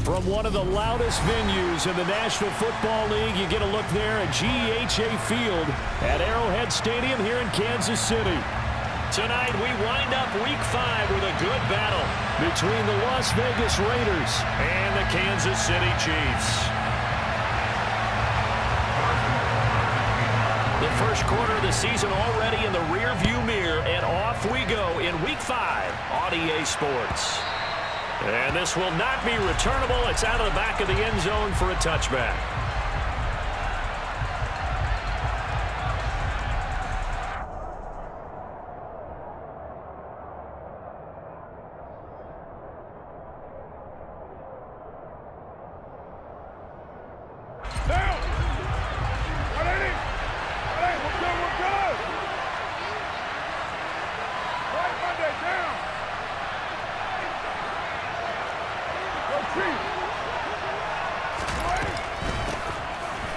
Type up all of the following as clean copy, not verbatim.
From one of the loudest venues in the National Football League, you get a look there at GEHA Field at Arrowhead Stadium here in Kansas City. Tonight, we wind up Week 5 with a good battle between the Las Vegas Raiders and the Kansas City Chiefs. The first quarter of the season already in the rearview mirror, and off we go in Week 5 on EA Sports. And this will not be returnable. It's out of the back of the end zone for a touchback.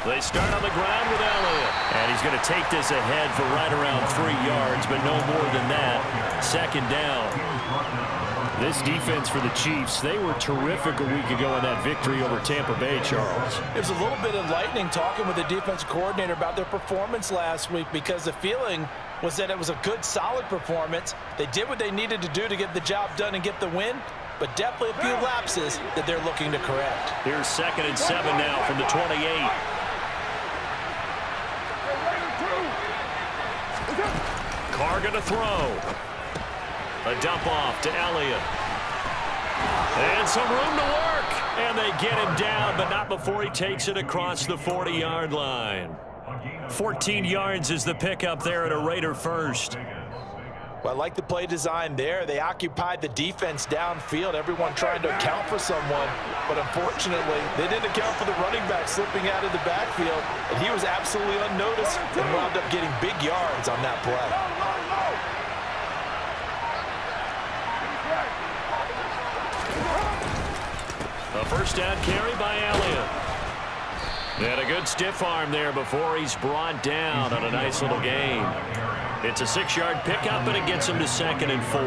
They start on the ground with Elliott. And he's going to take this ahead for right around 3 yards, but no more than that. Second down. This defense for the Chiefs, they were terrific a week ago in that victory over Tampa Bay, Charles. It was a little bit enlightening talking with the defensive coordinator about their performance last week, because the feeling was that it was a good, solid performance. They did what they needed to do to get the job done and get the win, but definitely a few lapses that they're looking to correct. Here's 2nd and 7 now from the 28. Carr going to throw. A dump off to Elliott. And some room to work. And they get him down, but not before he takes it across the 40-yard line. 14 yards is the pickup there at a Raider first. Well, I like the play design there. They occupied the defense downfield, everyone trying to account for someone. But unfortunately, they didn't account for the running back slipping out of the backfield. And he was absolutely unnoticed and wound up getting big yards on that play. A first down carry by Elliott. And a good stiff arm there before he's brought down on a nice little gain. It's a 6-yard pickup, and it gets him to 2nd and 4.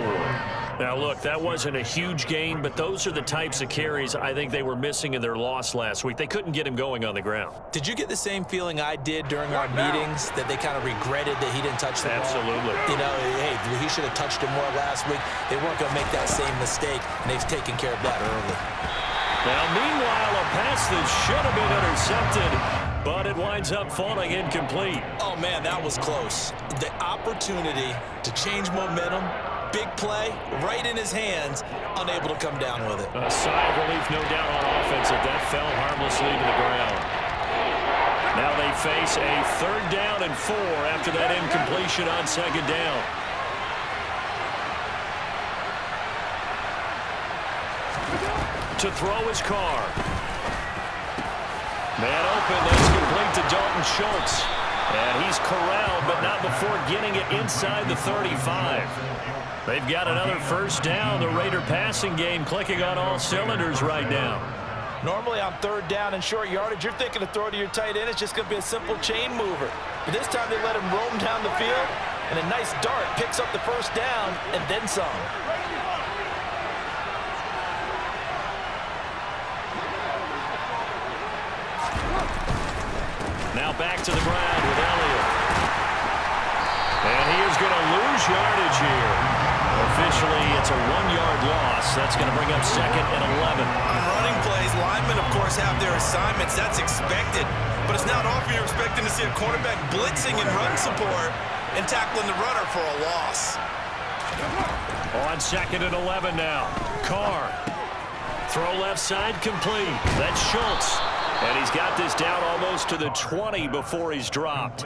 Now, look, that wasn't a huge gain, but those are the types of carries I think they were missing in their loss last week. They couldn't get him going on the ground. Did you get the same feeling I did during our meetings, that they kind of regretted that he didn't touch the ball? Absolutely. You know, hey, he should have touched it more last week. They weren't going to make that same mistake, and they've taken care of that early. Now, meanwhile, a pass that should have been intercepted, but it winds up falling incomplete. Oh, man, that was close. The opportunity to change momentum, big play, right in his hands, unable to come down with it. A sigh of relief, no doubt, on offense, that fell harmlessly to the ground. Now they face a 3rd down and 4 after that incompletion on 2nd down. To throw his Carr. Man open, that's complete to Dalton Schultz. And he's corralled, but not before getting it inside the 35. They've got another first down. The Raider passing game clicking on all cylinders right now. Normally on 3rd down and short yardage, you're thinking to throw to your tight end. It's just going to be a simple chain mover. But this time they let him roam down the field, and a nice dart picks up the first down and then some. Now back to the ground with Elliott. And he is going to lose yardage here. Officially, it's a 1-yard loss. That's going to bring up 2nd and 11. On running plays, linemen, of course, have their assignments. That's expected. But it's not often you're expecting to see a quarterback blitzing in run support and tackling the runner for a loss. On 2nd and 11 now. Carr. Throw left side complete. That's Schultz. And he's got this down almost to the 20 before he's dropped.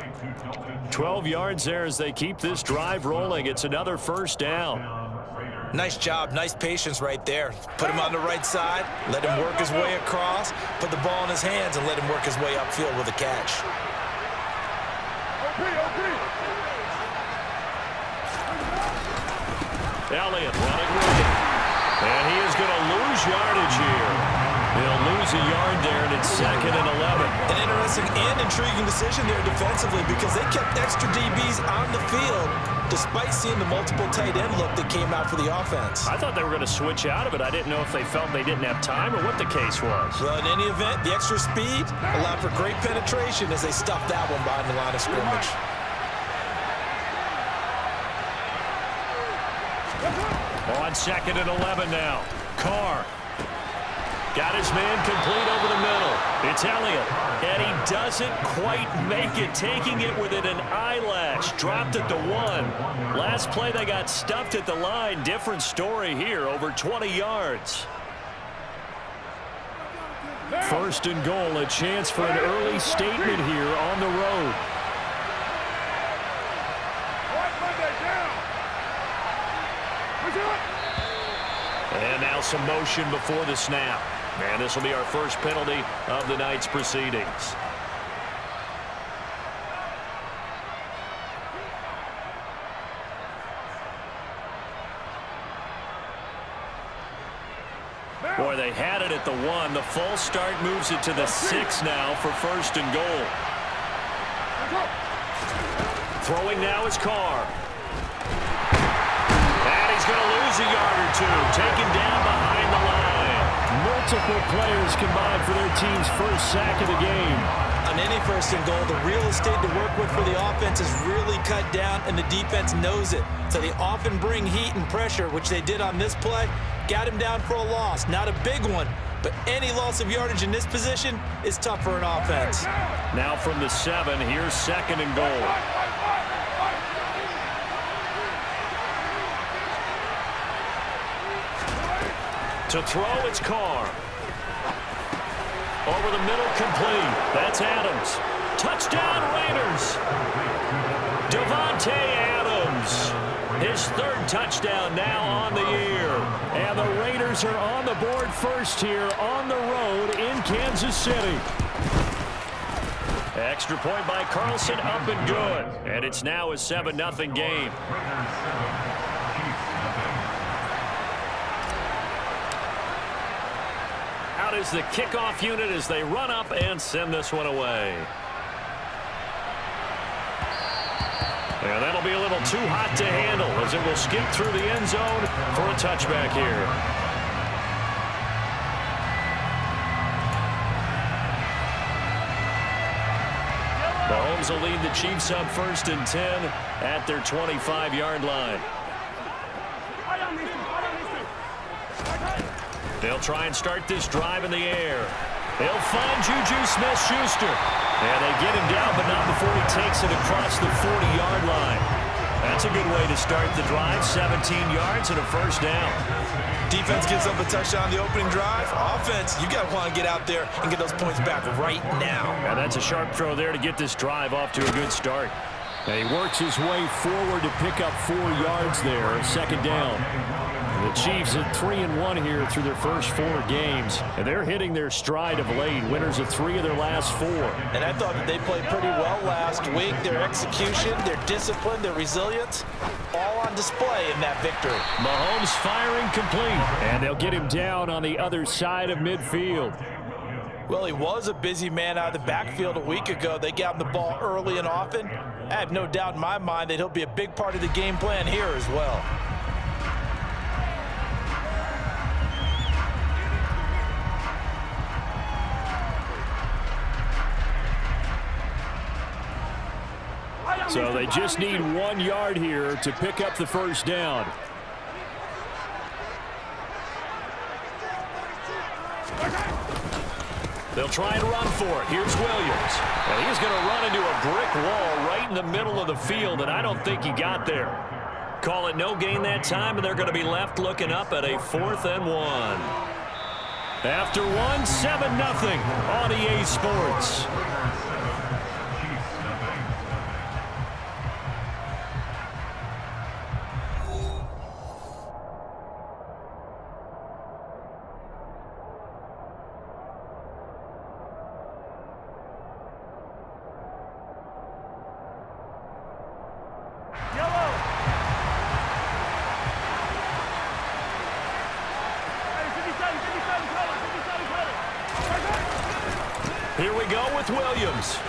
12 yards there as they keep this drive rolling. It's another first down. Nice job, nice patience right there. Put him on the right side, let him work his way across, put the ball in his hands, and let him work his way upfield with a catch. Elliott running with it. And he is going to lose yardage here. He'll lose lose a yard there, and it's 2nd and 11. An interesting and intriguing decision there defensively because they kept extra DBs on the field despite seeing the multiple tight end look that came out for the offense. I thought they were going to switch out of it. I didn't know if they felt they didn't have time or what the case was. Well, in any event, the extra speed allowed for great penetration as they stuffed that one behind the line of scrimmage. On 2nd and 11 now. Carr. Got his man complete over the middle. It's Elliott. And he doesn't quite make it. Taking it within an eyelash. Dropped at the 1. Last play they got stuffed at the line. Different story here. Over 20 yards. 1st and goal. A chance for an early statement here on the road. And now some motion before the snap. And this will be our first penalty of the night's proceedings. Boy, they had it at the 1. The false start moves it to the 6 now for 1st and goal. Throwing now is Carr. And he's going to lose a yard or 2. Taken down behind the line. Multiple players combined for their team's first sack of the game. On any 1st and goal, the real estate to work with for the offense is really cut down, and the defense knows it. So they often bring heat and pressure, which they did on this play. Got him down for a loss. Not a big one, but any loss of yardage in this position is tough for an offense. Now from the 7, here's 2nd and goal. To throw, it's Carr. Over the middle, complete. That's Adams. Touchdown, Raiders. Devontae Adams. His 3rd touchdown now on the year. And the Raiders are on the board first here on the road in Kansas City. Extra point by Carlson, up and good. And it's now a 7-0 game. Out is the kickoff unit as they run up and send this one away. And that'll be a little too hot to handle as it will skip through the end zone for a touchback here. Mahomes will lead the Chiefs up 1st and 10 at their 25-yard line. They'll try and start this drive in the air. They'll find Juju Smith-Schuster. And they get him down, but not before he takes it across the 40-yard line. That's a good way to start the drive. 17 yards and a 1st down. Defense gives up a touchdown on the opening drive. Offense, you got to want to get out there and get those points back right now. And that's a sharp throw there to get this drive off to a good start. And he works his way forward to pick up 4 yards there. 2nd down. The Chiefs at 3-1 here through their first 4 games, and they're hitting their stride of late. Winners of 3 of their last 4. And I thought that they played pretty well last week. Their execution, their discipline, their resilience, all on display in that victory. Mahomes firing complete, and they'll get him down on the other side of midfield. Well, he was a busy man out of the backfield a week ago. They got him the ball early and often. I have no doubt in my mind that he'll be a big part of the game plan here as well. So they just need 1 yard here to pick up the 1st down. They'll try and run for it. Here's Williams. And he's going to run into a brick wall right in the middle of the field, and I don't think he got there. Call it no gain that time, and they're going to be left looking up at a 4th and 1. After 1, 7-0 on EA Sports. Here we go with Williams.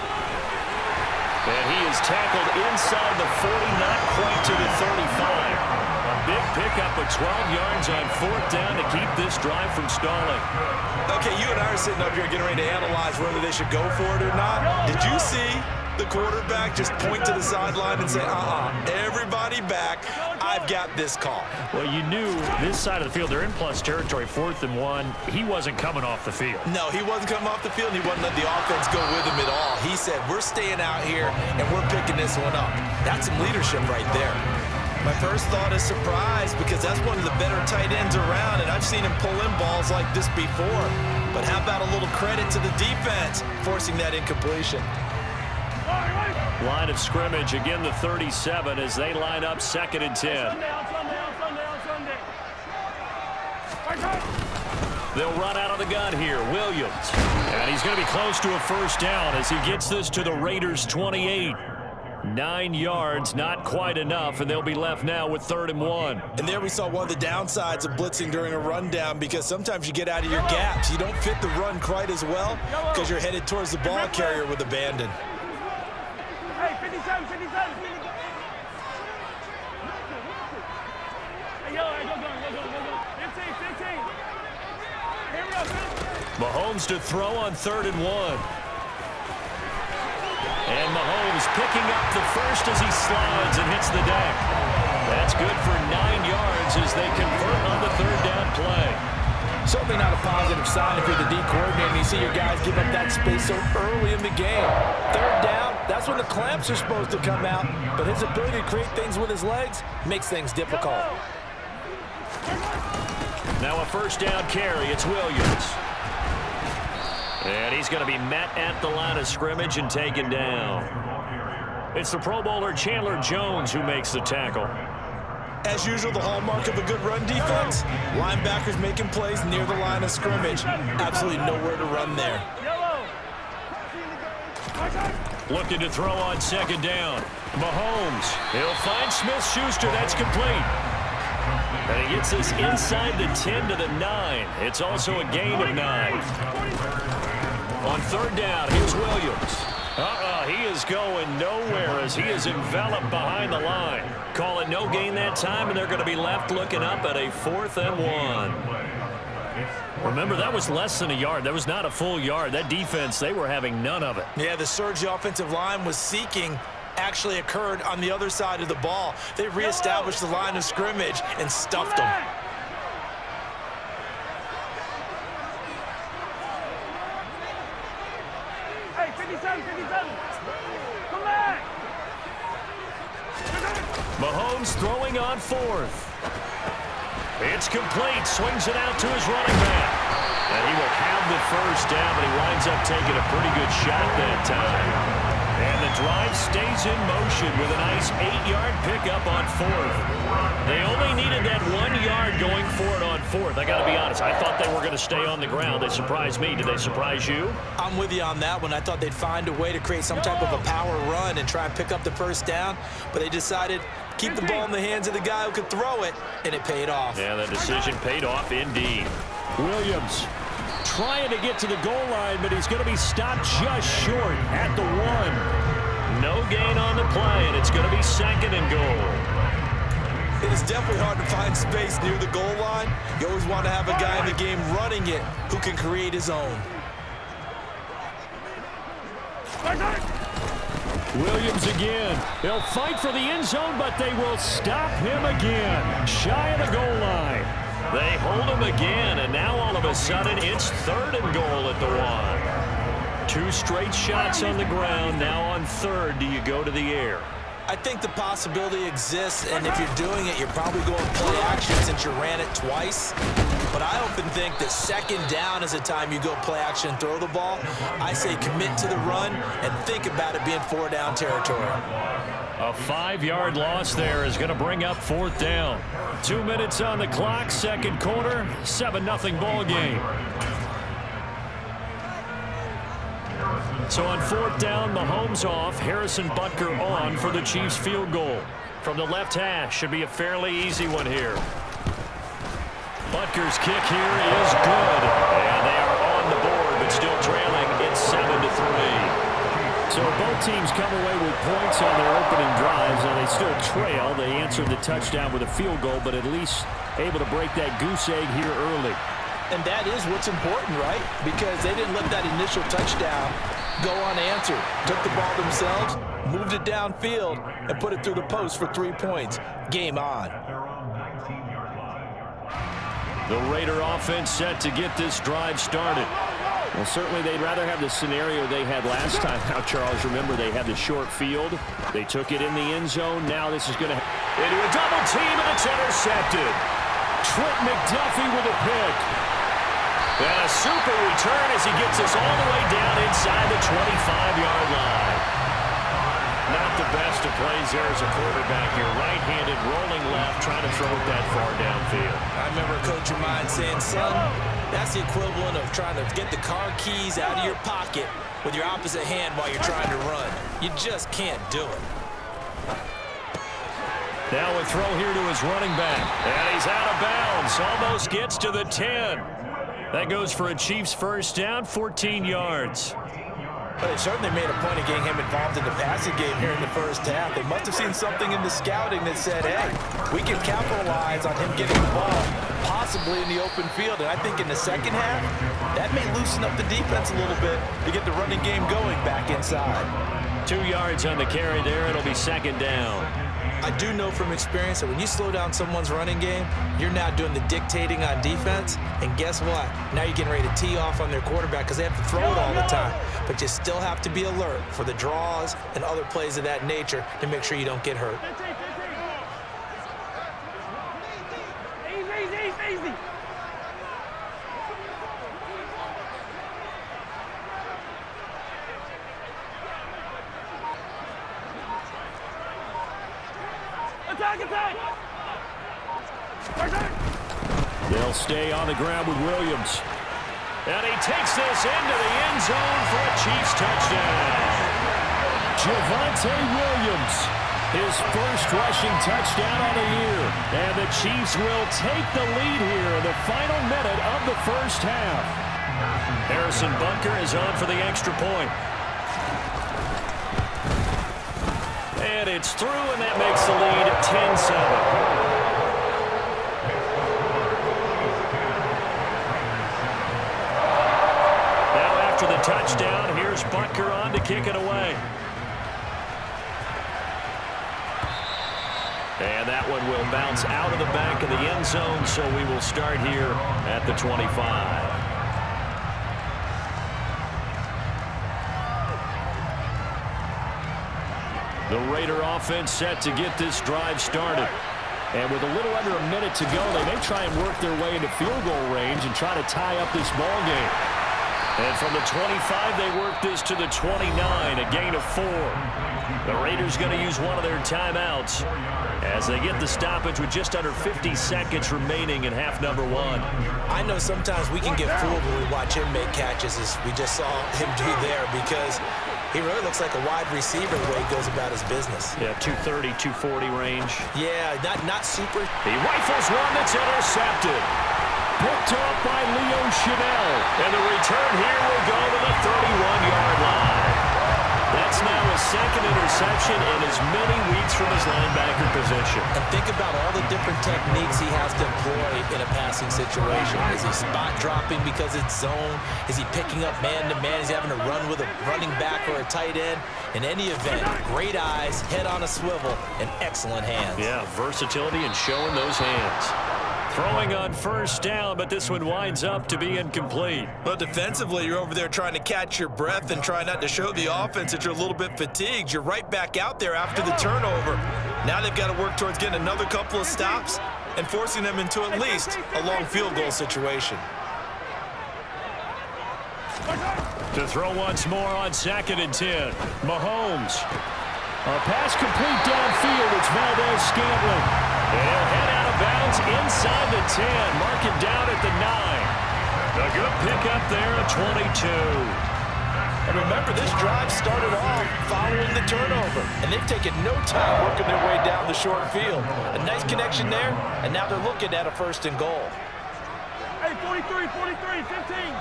And he is tackled inside the 40, not quite to the 35. Big pickup of 12 yards on 4th down to keep this drive from stalling. Okay, you and I are sitting up here getting ready to analyze whether they should go for it or not. Did you see the quarterback just point to the sideline and say, everybody back, I've got this call? Well, you knew this side of the field, they're in plus territory, 4th and 1. He wasn't coming off the field. No, he wasn't coming off the field, and he wasn't letting the offense go with him at all. He said, we're staying out here, and we're picking this one up. That's some leadership right there. My first thought is surprise, because that's one of the better tight ends around, and I've seen him pull in balls like this before. But how about a little credit to the defense forcing that incompletion? Line of scrimmage, again the 37 as they line up 2nd and 10. They'll run out of the gun here, Williams. And he's going to be close to a 1st down as he gets this to the Raiders' 28. 9 yards, not quite enough, and they'll be left now with 3rd and 1. And there we saw one of the downsides of blitzing during a rundown, because sometimes you get out of your gaps. You don't fit the run quite as well because you're headed towards the ball carrier with abandon. Hey, 57, 57. Hey, go. 15. Here we go. Mahomes to throw on 3rd and 1. And Mahomes picking up the first as he slides and hits the deck. That's good for 9 yards as they convert on the 3rd down play. Certainly not a positive sign if you're the D coordinator and you see your guys give up that space so early in the game. 3rd down, that's when the clamps are supposed to come out, but his ability to create things with his legs makes things difficult. Now a 1st down carry, it's Williams. And he's going to be met at the line of scrimmage and taken down. It's the Pro Bowler Chandler Jones who makes the tackle. As usual, the hallmark of a good run defense, linebackers making plays near the line of scrimmage. Absolutely nowhere to run there. Looking to throw on 2nd down. Mahomes, he'll find Smith-Schuster, that's complete. And he gets this inside the 10 to the 9. It's also a gain of 9. On 3rd down, here's Williams. He is going nowhere as he is enveloped behind the line. Call it no gain that time, and they're going to be left looking up at a 4th and 1. Remember, that was less than a yard. That was not a full yard. That defense, they were having none of it. Yeah, the surge the offensive line was seeking actually occurred on the other side of the ball. They reestablished the line of scrimmage and stuffed them. Hey, 57. Come back. Mahomes throwing on 4th. It's complete. Swings it out to his running back. And he will have the 1st down, but he winds up taking a pretty good shot that time. And the drive stays in motion with a nice 8-yard pickup on 4th. They only needed that 1 yard going for it on 4th. I got to be honest, I thought they were going to stay on the ground. They surprised me. Did they surprise you? I'm with you on that one. I thought they'd find a way to create some type of a power run and try and pick up the 1st down, but they decided keep the ball in the hands of the guy who could throw it, and it paid off. Yeah, that decision paid off indeed. Williams trying to get to the goal line, but he's going to be stopped just short at the 1. No gain on the play, and it's going to be 2nd and goal. It is definitely hard to find space near the goal line. You always want to have a guy in the game running it who can create his own. Williams again. They'll fight for the end zone, but they will stop him again. Shy of the goal line. They hold him again, and now all of a sudden it's 3rd and goal at the 1. 2 straight shots on the ground. Now on 3rd, do you go to the air? I think the possibility exists, and if you're doing it, you're probably going play action since you ran it twice. But I often think that 2nd down is the time you go play action and throw the ball. I say commit to the run and think about it being 4 down territory. A 5-yard loss there is going to bring up 4th down. 2 minutes on the clock, 2nd quarter, 7-0 ball game. So on 4th down, Mahomes off, Harrison Butker on for the Chiefs field goal. From the left hash, should be a fairly easy one here. Butker's kick here is good. And they are on the board, but still trailing. It's 7-6. So both teams come away with points on their opening drives, and they still trail. They answered the touchdown with a field goal, but at least able to break that goose egg here early. And that is what's important, right? Because they didn't let that initial touchdown go unanswered. Took the ball themselves, moved it downfield, and put it through the post for 3 points. Game on. The Raider offense set to get this drive started. Well, certainly they'd rather have the scenario they had last time. Now, Charles, remember, they had the short field. They took it in the end zone. Now this is going to into a double team, and it's intercepted. Trent McDuffie with a pick. And a super return as he gets us all the way down inside the 25-yard line. Not the best of plays there as a quarterback here. Right-handed, rolling left, trying to throw it that far downfield. I remember a coach of mine saying, son, that's the equivalent of trying to get the car keys out of your pocket with your opposite hand while you're trying to run. You just can't do it. Now a throw here to his running back. And he's out of bounds. Almost gets to the 10. That goes for a Chiefs first down, 14 yards. But they certainly made a point of getting him involved in the passing game here in the first half. They must have seen something in the scouting that said, hey, we can capitalize on him getting the ball, possibly in the open field. And I think in the second half, that may loosen up the defense a little bit to get the running game going back inside. 2 yards on the carry there. It'll be second down. I do know from experience that when you slow down someone's running game, you're now doing the dictating on defense. And guess what? Now you're getting ready to tee off on their quarterback because they have to throw it all the time. But you still have to be alert for the draws and other plays of that nature to make sure you don't get hurt. Easy. Attack! They'll stay on the ground with Williams. And he takes this into the end zone for a Chiefs touchdown. Javonte Williams, his first rushing touchdown of the year. And the Chiefs will take the lead here in the final minute of the first half. Harrison Butker is on for the extra point. And it's through, and that makes the lead 10-7. Now after the touchdown, here's Butker on to kick it away. And that one will bounce out of the back of the end zone, so we will start here at the 25. The Raider offense set to get this drive started. And with a little under a minute to go, they may try and work their way into field goal range and try to tie up this ball game. And from the 25, they work this to the 29, a gain of 4. The Raiders going to use one of their timeouts as they get the stoppage with just under 50 seconds remaining in half number 1. I know sometimes we can get fooled when we watch him make catches, as we just saw him do there, because he really looks like a wide receiver the way he goes about his business. Yeah, 230, 240 range. Yeah, not super. He rifles one that's intercepted. Picked up by Leo Chanel. And the return here will go to the 31-yard line. That's now his second interception in as many weeks from his linebacker position. And think about all the different techniques he has to employ in a passing situation. Is he spot dropping because it's zone? Is he picking up man-to-man? Is he having to run with a running back or a tight end? In any event, great eyes, head on a swivel, and excellent hands. Yeah, versatility and showing those hands. Throwing on first down, but this one winds up to be incomplete. Well, defensively, you're over there trying to catch your breath and try not to show the offense that you're a little bit fatigued. You're right back out there after the turnover. Now they've got to work towards getting another couple of stops and forcing them into at least a long field goal situation. To throw once more on 2nd and 10. Mahomes. A pass complete downfield. It's Valdez-Scantling. And he'll head out of bounds inside the 10. Mark him down at the 9. A good pickup there at 22. And remember, this drive started off following the turnover. And they've taken no time working their way down the short field. A nice connection there, and now they're looking at a 1st and goal. Hey, 43, 15.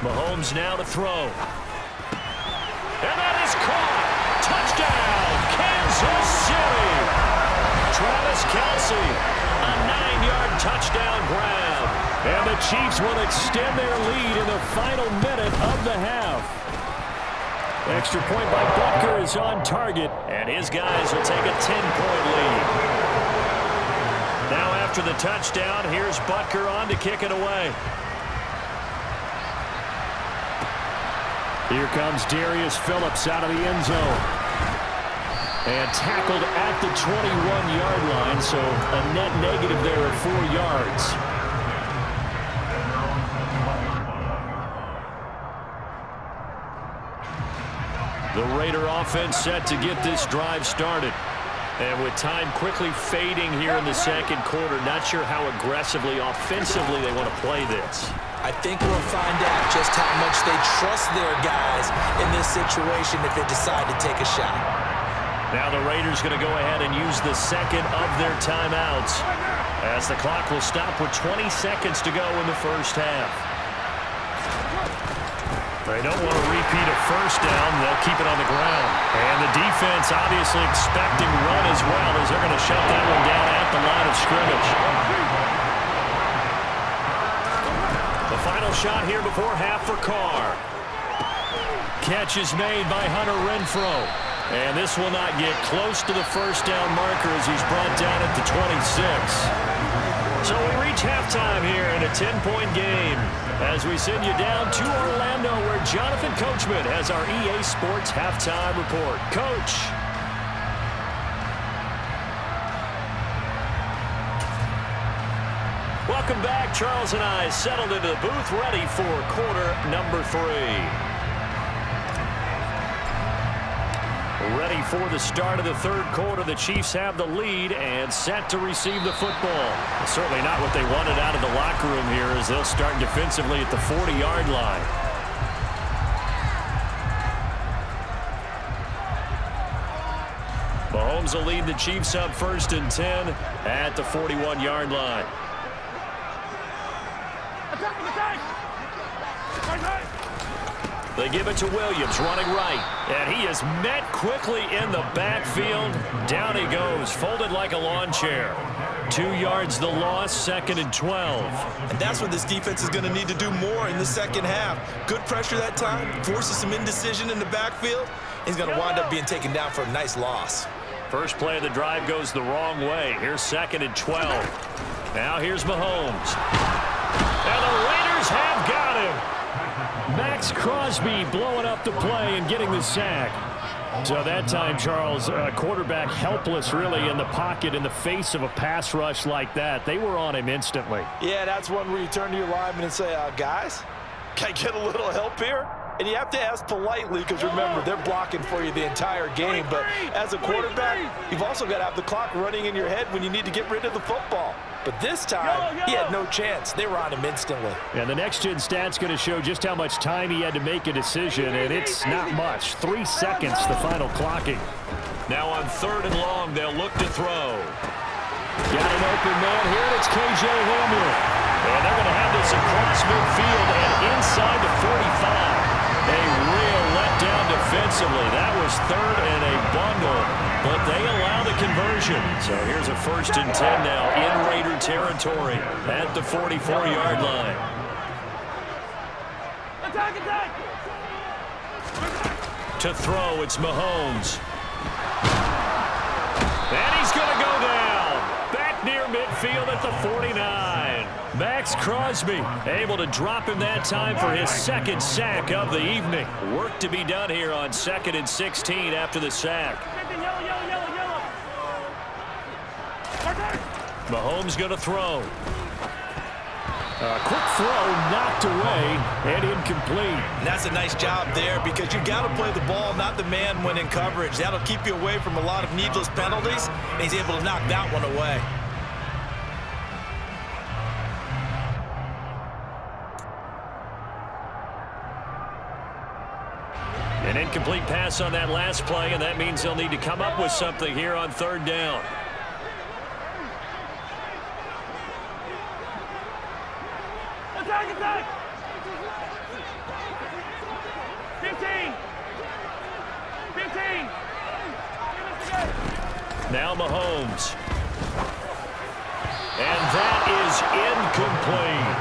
Mahomes now to throw. And that is caught. Touchdown, Kansas City. Travis Kelce, a 9-yard touchdown grab. And the Chiefs will extend their lead in the final minute of the half. Extra point by Butker is on target, and his guys will take a 10-point lead. Now after the touchdown, here's Butker on to kick it away. Here comes Darius Phillips out of the end zone. And tackled at the 21-yard line, so a net negative there of 4 yards. The Raider offense set to get this drive started. And with time quickly fading here in the second quarter, not sure how aggressively, offensively they want to play this. I think we'll find out just how much they trust their guys in this situation if they decide to take a shot. Now the Raiders going to go ahead and use the second of their timeouts as the clock will stop with 20 seconds to go in the first half. They don't want to repeat a first down. They'll keep it on the ground. And the defense obviously expecting run as well as they're going to shut that one down at the line of scrimmage. The final shot here before half for Carr. Catch is made by Hunter Renfrow. And this will not get close to the first down marker as he's brought down at the 26. So we reach halftime here in a 10-point game as we send you down to Orlando where Jonathan Coachman has our EA Sports halftime report. Coach. Welcome back. Charles and I settled into the booth ready for quarter number 3. Ready for the start of the third quarter. The Chiefs have the lead and set to receive the football. It's certainly not what they wanted out of the locker room here as they'll start defensively at the 40-yard line. Mahomes will lead the Chiefs up 1st and 10 at the 41-yard line. They give it to Williams, running right. And he is met quickly in the backfield. Down he goes, folded like a lawn chair. 2 yards the loss, 2nd and 12. And that's what this defense is going to need to do more in the second half. Good pressure that time, forces some indecision in the backfield. He's going to wind up being taken down for a nice loss. First play of the drive goes the wrong way. Here's 2nd and 12. Now here's Mahomes. And the Raiders have got him. Max Crosby blowing up the play and getting the sack. So that time, Charles, quarterback helpless really in the pocket in the face of a pass rush like that. They were on him instantly. Yeah, that's one where you turn to your lineman and say, guys, can I get a little help here? And you have to ask politely because, remember, they're blocking for you the entire game. But as a quarterback, you've also got to have the clock running in your head when you need to get rid of the football. But this time, he had no chance. They were on him instantly. And the next-gen stat's going to show just how much time he had to make a decision, and it's not much. 3 seconds, the final clocking. Now on 3rd and long, they'll look to throw. Got an open man here, and it's K.J. Hamler. And they're going to have this across midfield and inside the 45. A real letdown defensively. That was 3rd and a bundle, but they allow the conversion. So here's a 1st and 10 now in Raider territory at the 44-yard line. Attack, attack! To throw, it's Mahomes. And he's going to go down. Back near midfield at the 49. Max Crosby able to drop him that time for his 2nd sack of the evening. Work to be done here on 2nd and 16 after the sack. Mahomes going to throw. A quick throw knocked away and incomplete. And that's a nice job there because you've got to play the ball, not the man when in coverage. That'll keep you away from a lot of needless penalties, and he's able to knock that one away. An incomplete pass on that last play, and that means they'll need to come up with something here on 3rd down. Attack, attack! 15. Now Mahomes. And that is incomplete.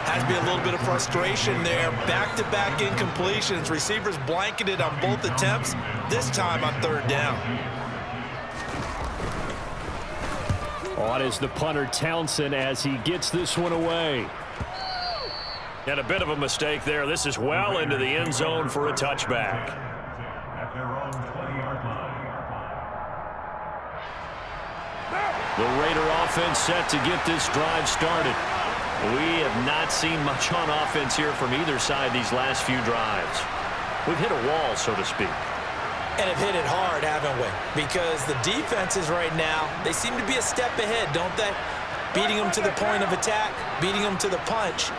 Has to be a little bit of frustration there. Back-to-back incompletions. Receivers blanketed on both attempts, this time on third down. On is the punter Townsend as he gets this one away. And a bit of a mistake there. This is well into the end zone for a touchback. The Raider offense set to get this drive started. We have not seen much on offense here from either side these last few drives. We've hit a wall, so to speak. And have hit it hard, haven't we? Because the defenses right now, they seem to be a step ahead, don't they? Beating them to the point of attack, beating them to the punch.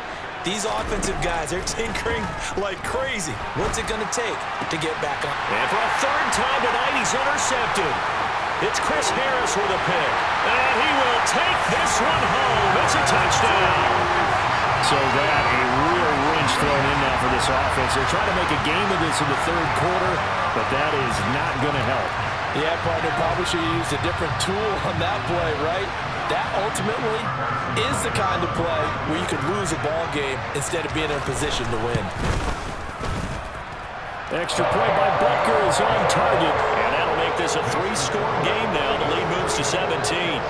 These offensive guys, they're tinkering like crazy. What's it going to take to get back on? And for a third time tonight, he's intercepted. It's Chris Harris with a pick. And he will take this one home. It's a touchdown. So that a real wrench thrown in now for this offense. They're trying to make a game of this in the third quarter, but that is not going to help. Yeah, partner, probably should have used a different tool on that play, right? That ultimately is the kind of play where you could lose a ball game instead of being in a position to win. Extra point by Butker is on target, and that'll make this a three-score game now. The lead moves to 17.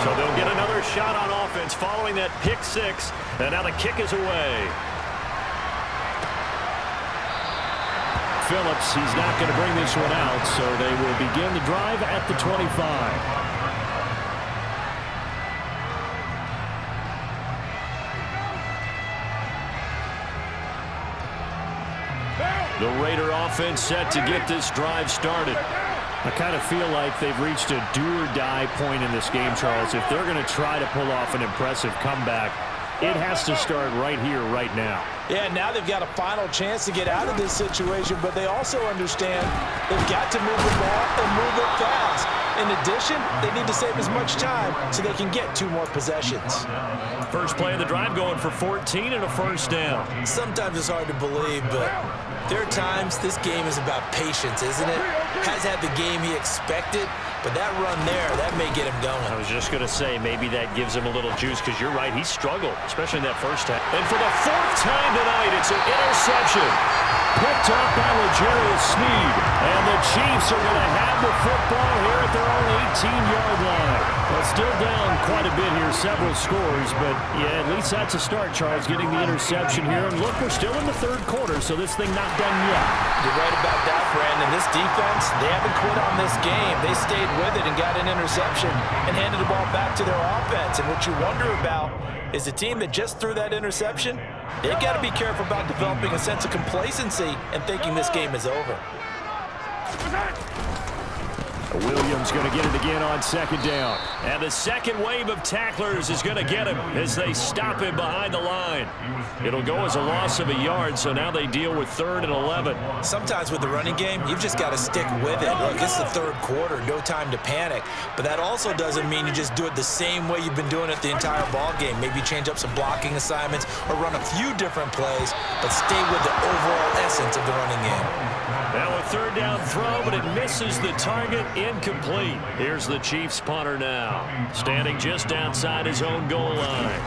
So they'll get another shot on offense following that pick six, and now the kick is away. Phillips, he's not going to bring this one out, so they will begin the drive at the 25. The Raider offense set to get this drive started. I kind of feel like they've reached a do-or-die point in this game, Charles. If they're going to try to pull off an impressive comeback, it has to start right here, right now. Yeah, now they've got a final chance to get out of this situation, but they also understand they've got to move the ball and move it fast. In addition, they need to save as much time so they can get 2 more possessions. First play of the drive going for 14 and a first down. Sometimes it's hard to believe, but there are times this game is about patience, isn't it? Has had the game he expected, but that run there, that may get him going. I was just going to say, maybe that gives him a little juice, because you're right, he struggled, especially in that first half. And for the 4th time tonight, it's an interception. Picked up by L'Jarius Sneed. And the Chiefs are going to have the football here at their own 18-yard line. Well, still down quite a bit here, several scores, but yeah, at least that's a start, Charles, getting the interception here. And look, we're still in the third quarter, so this thing not done yet. You're right about that, Brandon. This defense, they haven't quit on this game. They stayed with it and got an interception and handed the ball back to their offense. And what you wonder about is the team that just threw that interception, they've got to be careful about developing a sense of complacency and thinking this game is over. Williams going to get it again on second down. And the second wave of tacklers is going to get him as they stop him behind the line. It'll go as a loss of a yard, so now they deal with 3rd and 11. Sometimes with the running game, you've just got to stick with it. Look, it's the third quarter, no time to panic. But that also doesn't mean you just do it the same way you've been doing it the entire ball game. Maybe change up some blocking assignments or run a few different plays, but stay with the overall essence of the running game. Now a 3rd down throw, but it misses the target, incomplete. Here's the Chiefs punter now, standing just outside his own goal line.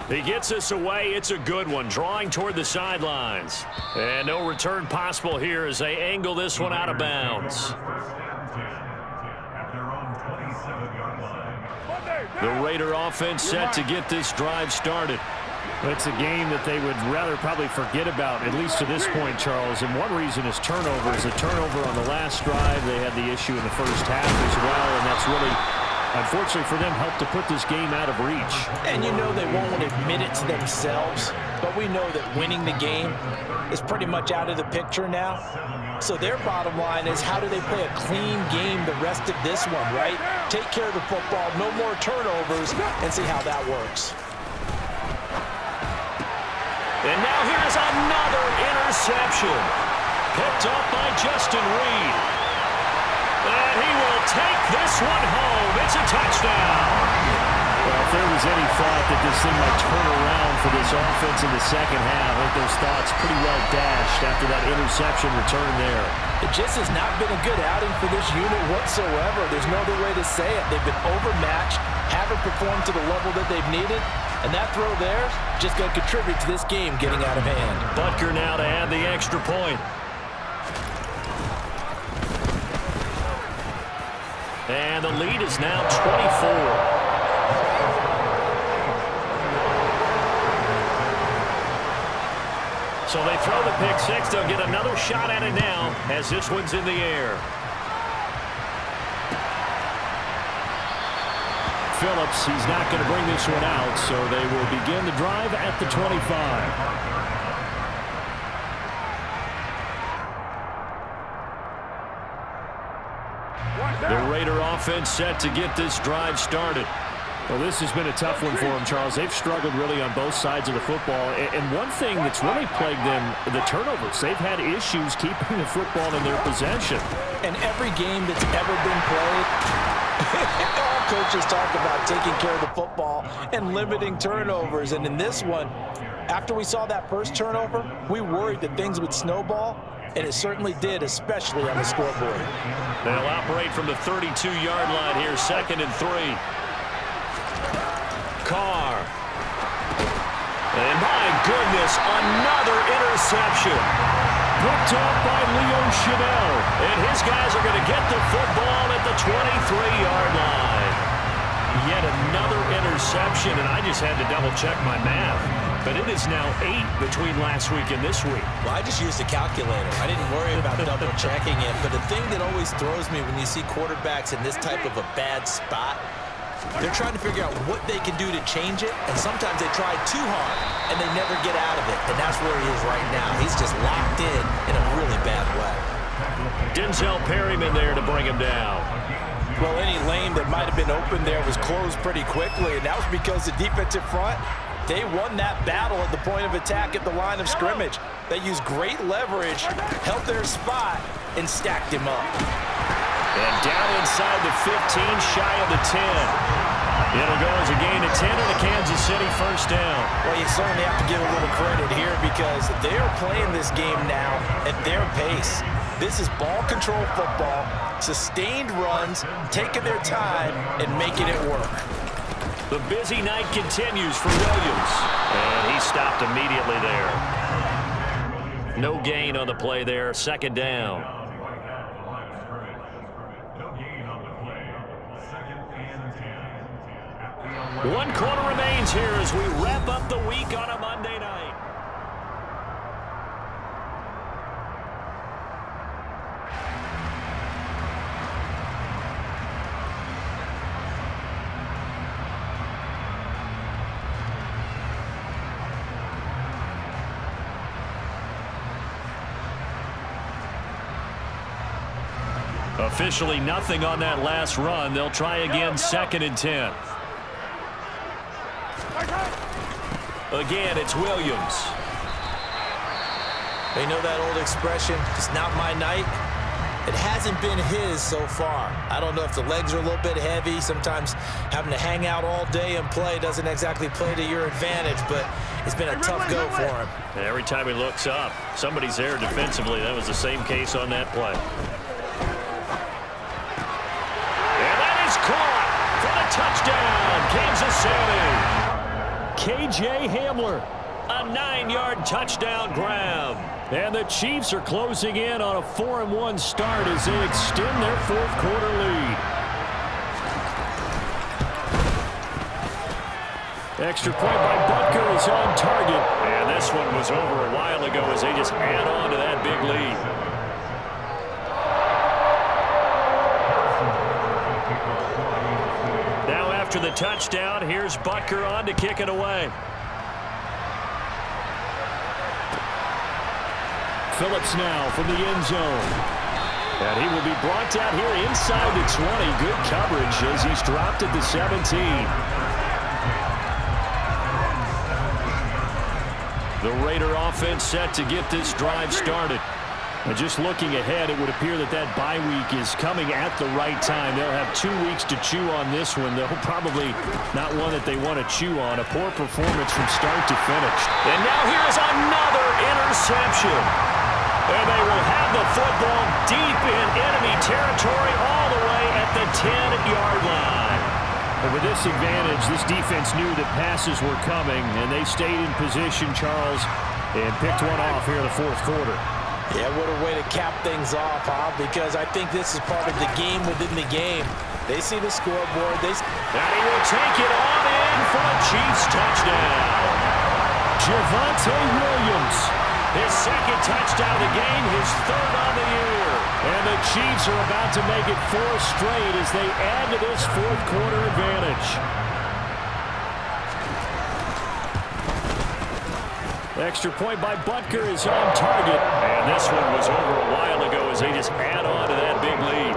He gets us away. It's a good one, drawing toward the sidelines. And no return possible here as they angle this one out of bounds. The Raider offense set to get this drive started. It's a game that they would rather probably forget about, at least to this point, Charles. And one reason is turnovers. A turnover on the last drive. They had the issue in the first half as well, and that's really, unfortunately for them, helped to put this game out of reach. And you know they won't admit it to themselves, but we know that winning the game is pretty much out of the picture now. So their bottom line is, how do they play a clean game the rest of this one, right? Take care of the football, no more turnovers, and see how that works. And now here's another interception. Picked up by Justin Reed. And he will take this one home. It's a touchdown. Well, if there was any thought that this thing might turn around for this offense in the second half, I think those thoughts pretty well dashed after that interception return there. It just has not been a good outing for this unit whatsoever. There's no other way to say it. They've been overmatched, haven't performed to the level that they've needed, and that throw there just going to contribute to this game getting out of hand. Butker now to add the extra point. And the lead is now 24. So they throw the pick six. They'll get another shot at it now as this one's in the air. Phillips, he's not going to bring this one out, so they will begin the drive at the 25. The Raider offense set to get this drive started. Well, this has been a tough one for them, Charles. They've struggled really on both sides of the football. And one thing that's really plagued them, the turnovers. They've had issues keeping the football in their possession. And every game that's ever been played, all coaches talk about taking care of the football and limiting turnovers. And in this one, after we saw that first turnover, we worried that things would snowball. And it certainly did, especially on the scoreboard. They'll operate from the 32-yard line here, 2nd and 3. Carr. And my goodness, another interception. Picked up by Leo Chanel. And his guys are going to get the football at the 23-yard line. Yet another interception, and I just had to double-check my math. But it is now 8 between last week and this week. Well, I just used a calculator. I didn't worry about double-checking it. But the thing that always throws me when you see quarterbacks in this type of a bad spot, they're trying to figure out what they can do to change it. And sometimes they try too hard, and they never get out of it. And that's where he is right now. He's just locked in a really bad way. Denzel Perryman there to bring him down. Well, any lane that might have been open there was closed pretty quickly, and that was because the defensive front, they won that battle at the point of attack at the line of scrimmage. They used great leverage, held their spot, and stacked him up. And down inside the 15, shy of the 10. It'll go as a gain of 10 and a Kansas City first down. Well, you certainly have to give a little credit here because they are playing this game now at their pace. This is ball control football, sustained runs, taking their time, and making it work. The busy night continues for Williams. And he stopped immediately there. No gain on the play there, 2nd down. One quarter remains here as we wrap up the week on a Monday night. Officially nothing on that last run. They'll try again, 2nd and 10. Again, it's Williams. They know that old expression, it's not my night. It hasn't been his so far. I don't know if the legs are a little bit heavy. Sometimes having to hang out all day and play doesn't exactly play to your advantage, but it's been a tough go for him. And every time he looks up, somebody's there defensively. That was the same case on that play. Caught for the touchdown, Kansas City. KJ Hamler, a 9-yard touchdown grab. And the Chiefs are closing in on a 4-1 start as they extend their 4th quarter lead. Extra point by Butker is on target. And this one was over a while ago as they just add on to that big lead. After the touchdown, here's Butker on to kick it away. Phillips now from the end zone. And he will be brought down here inside the 20. Good coverage as he's dropped at the 17. The Raider offense set to get this drive started. And just looking ahead, it would appear that that bye week is coming at the right time. They'll have 2 weeks to chew on this one. They'll probably not one that they want to chew on. A poor performance from start to finish. And now here's another interception. And they will have the football deep in enemy territory all the way at the 10-yard line. And with this advantage, this defense knew that passes were coming, and they stayed in position, Charles, and picked one off here in the fourth quarter. Yeah, what a way to cap things off, huh? Because I think this is part of the game within the game. They see the scoreboard. And he will take it on in for a Chiefs touchdown. Javonte Williams. His second touchdown of the game, his third on the year. And the Chiefs are about to make it 4 straight as they add to this fourth quarter advantage. Extra point by Butker is on target. And this one was over a while ago as they just add on to that big lead.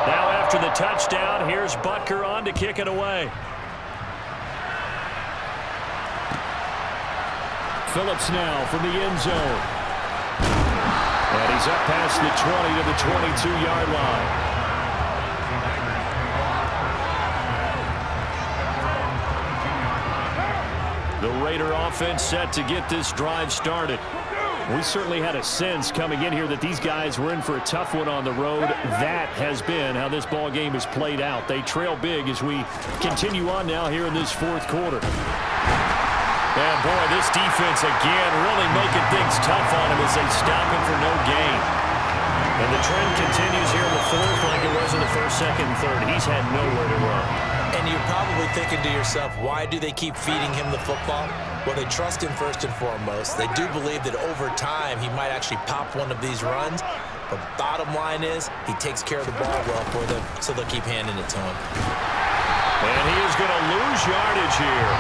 Now after the touchdown, here's Butker on to kick it away. Phillips now from the end zone. And he's up past the 20 to the 22-yard line. The Raider offense set to get this drive started. We certainly had a sense coming in here that these guys were in for a tough one on the road. That has been how this ball game has played out. They trail big as we continue on now here in this fourth quarter. And boy, this defense again really making things tough on him as they stop him for no gain. And the trend continues here in the fourth like it was in the first, second, and third. He's had nowhere to run. And you're probably thinking to yourself, why do they keep feeding him the football? Well, they trust him first and foremost. They do believe that over time he might actually pop one of these runs. But bottom line is he takes care of the ball well for them, so they'll keep handing it to him. And he is going to lose yardage here.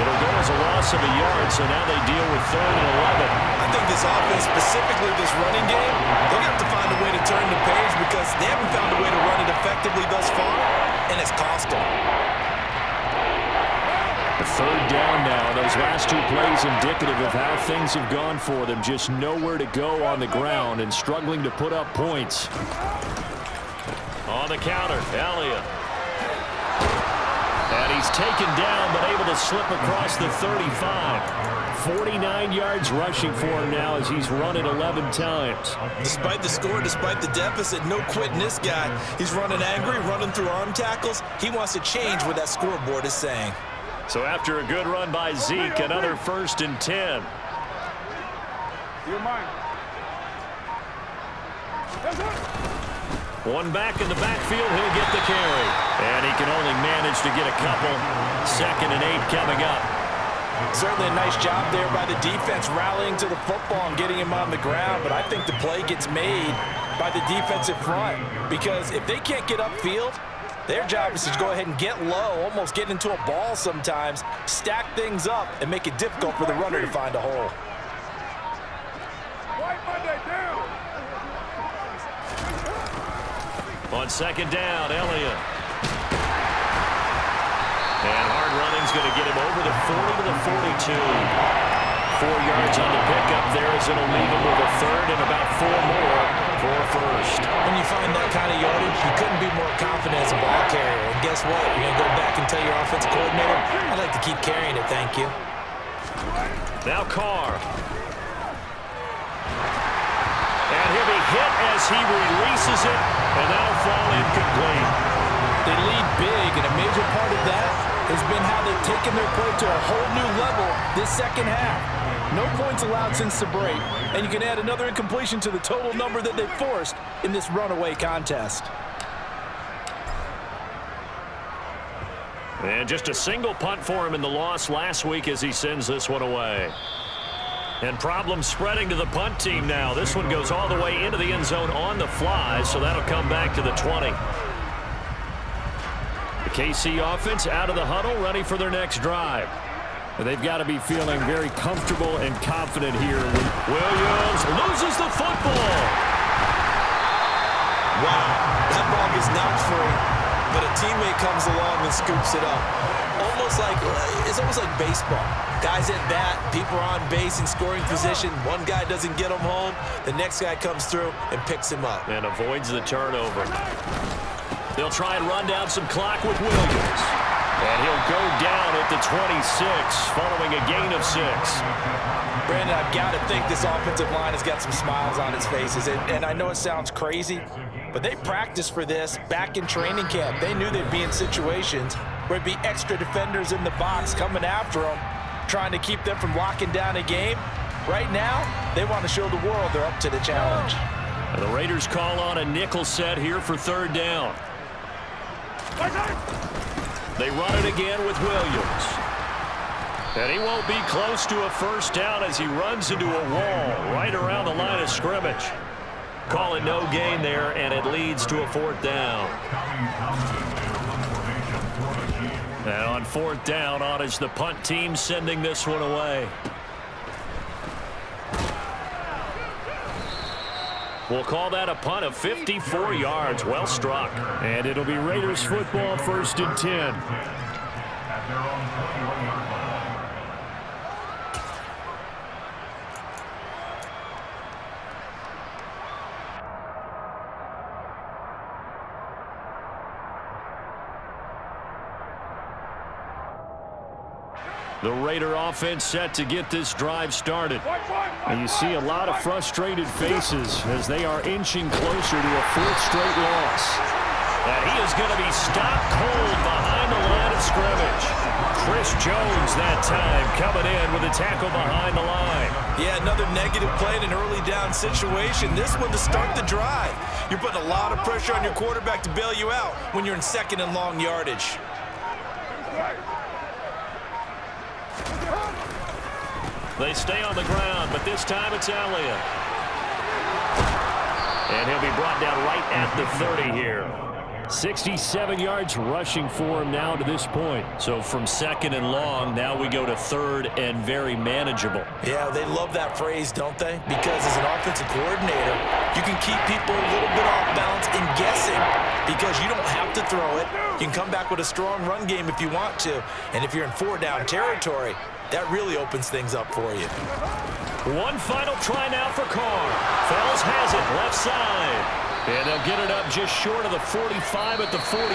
It'll go as a loss of a yard, so now they deal with 3rd and 11. I think this offense, specifically this running game, they're going to have to find a way to turn the page because they haven't found a way to run it effectively thus far, and it's cost them. The 3rd down now. Those last 2 plays indicative of how things have gone for them. Just nowhere to go on the ground and struggling to put up points. On the counter, Elliott. And he's taken down, but able to slip across the 35. 49 yards rushing for him now as he's run it 11 times. Despite the score, despite the deficit, no quitting this guy. He's running angry, running through arm tackles. He wants to change what that scoreboard is saying. So after a good run by Zeke, another 1st and 10. One back in the backfield, he'll get the carry. And he can only manage to get a couple. 2nd and 8 coming up. Certainly a nice job there by the defense rallying to the football and getting him on the ground, but I think the play gets made by the defensive front because if they can't get upfield, their job is to go ahead and get low, almost get into a ball sometimes, stack things up, and make it difficult for the runner to find a hole. On 2nd down, Elliott. And hard running's going to get him over the 40 to the 42. 4 yards on the pickup there as it'll leave him with a 3rd and about 4 more for a 1st. When you find that kind of yardage, you couldn't be more confident as a ball carrier. And guess what? You're going to go back and tell your offensive coordinator, I'd like to keep carrying it, thank you. Now Carr. And he'll be hit as he releases it, and that'll fall incomplete. They lead big, and a major part of that has been how they've taken their play to a whole new level this second half. No points allowed since the break, and you can add another incompletion to the total number that they've forced in this runaway contest. And just a single punt for him in the loss last week as he sends this one away. And problems spreading to the punt team now. This one goes all the way into the end zone on the fly, so that'll come back to the 20. The KC offense out of the huddle, ready for their next drive. They've got to be feeling very comfortable and confident here. Williams loses the football. Wow, that ball gets knocked free, but a teammate comes along and scoops it up. Almost almost like baseball. Guys at bat, people are on base in scoring position. One guy doesn't get him home. The next guy comes through and picks him up. And avoids the turnover. They'll try and run down some clock with Williams. And he'll go down at the 26 following a gain of 6. Brandon, I've got to think this offensive line has got some smiles on its faces. And I know it sounds crazy, but they practiced for this back in training camp. They knew they'd be in situations where it'd be extra defenders in the box coming after them, trying to keep them from locking down a game. Right now, they want to show the world they're up to the challenge. And the Raiders call on a nickel set here for 3rd down. They run it again with Williams. And he won't be close to a 1st down as he runs into a wall right around the line of scrimmage. Call it no gain there, and it leads to a 4th down. And on 4th down, on is the punt team sending this one away. We'll call that a punt of 54 yards. Well struck. And it'll be Raiders football, 1st and 10. The Raider offense set to get this drive started. And you see a lot of frustrated faces as they are inching closer to a 4th straight loss. And he is going to be stopped cold behind the line of scrimmage. Chris Jones that time coming in with a tackle behind the line. Yeah, another negative play in an early down situation. This one to start the drive. You're putting a lot of pressure on your quarterback to bail you out when you're in 2nd and long yardage. They stay on the ground, but this time it's Elliott. And he'll be brought down right at the 30 here. 67 yards rushing for him now to this point. So from 2nd and long, now we go to 3rd and very manageable. Yeah, they love that phrase, don't they? Because as an offensive coordinator, you can keep people a little bit off balance and guessing because you don't have to throw it. You can come back with a strong run game if you want to. And if you're in 4-down territory, that really opens things up for you. One final try now for Carr. Fells has it left side. And they'll get it up just short of the 45 at the 44.